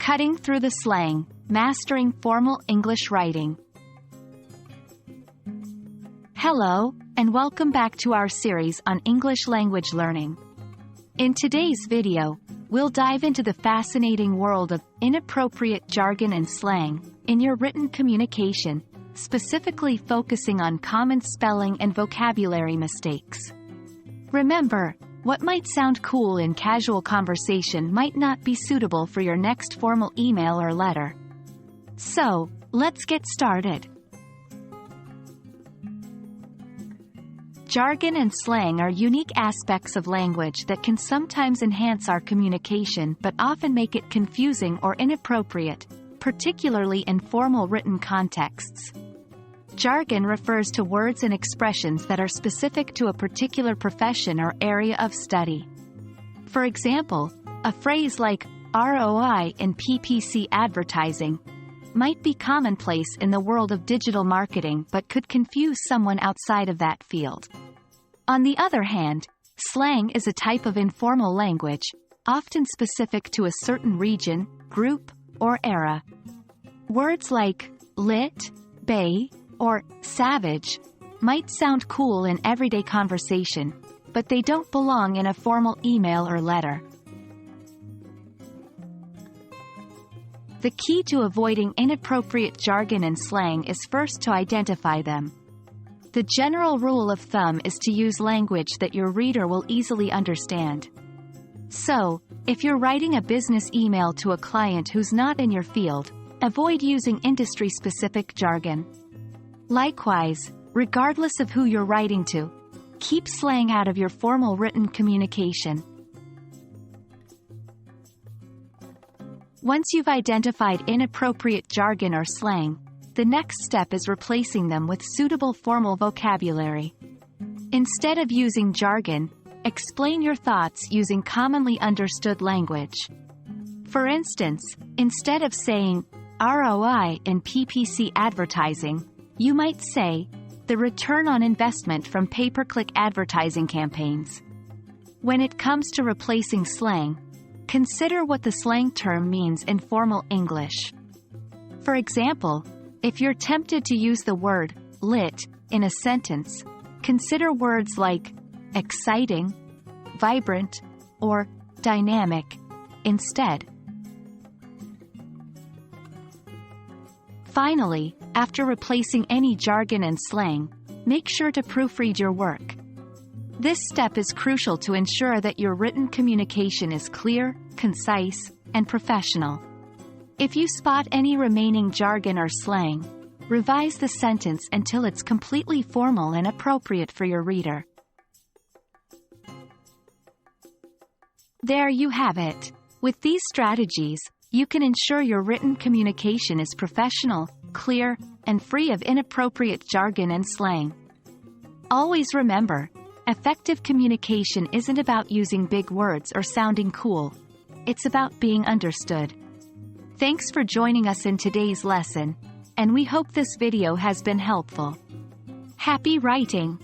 Cutting Through the Slang, Mastering Formal English Writing. Hello, and welcome back to our series on English language learning. In today's video, we'll dive into the fascinating world of inappropriate jargon and slang in your written communication, specifically focusing on common spelling and vocabulary mistakes. Remember, what might sound cool in casual conversation might not be suitable for your next formal email or letter. So, let's get started. Jargon and slang are unique aspects of language that can sometimes enhance our communication but often make it confusing or inappropriate, particularly in formal written contexts. Jargon refers to words and expressions that are specific to a particular profession or area of study. For example, a phrase like ROI in PPC advertising might be commonplace in the world of digital marketing but could confuse someone outside of that field. On the other hand, slang is a type of informal language, often specific to a certain region, group, or era. Words like lit, bae, or savage might sound cool in everyday conversation, but they don't belong in a formal email or letter. The key to avoiding inappropriate jargon and slang is first to identify them. The general rule of thumb is to use language that your reader will easily understand. So, if you're writing a business email to a client who's not in your field, avoid using industry-specific jargon. Likewise, regardless of who you're writing to, keep slang out of your formal written communication. Once you've identified inappropriate jargon or slang, the next step is replacing them with suitable formal vocabulary. Instead of using jargon, explain your thoughts using commonly understood language. For instance, instead of saying ROI in PPC advertising, you might say, the return on investment from pay-per-click advertising campaigns. When it comes to replacing slang, consider what the slang term means in formal English. For example, if you're tempted to use the word lit in a sentence, consider words like exciting, vibrant, or dynamic instead. Finally, after replacing any jargon and slang, make sure to proofread your work. This step is crucial to ensure that your written communication is clear, concise, and professional. If you spot any remaining jargon or slang, revise the sentence until it's completely formal and appropriate for your reader. There you have it. With these strategies, you can ensure your written communication is professional, clear, and free of inappropriate jargon and slang. Always remember, effective communication isn't about using big words or sounding cool. It's about being understood. Thanks for joining us in today's lesson, and we hope this video has been helpful. Happy writing!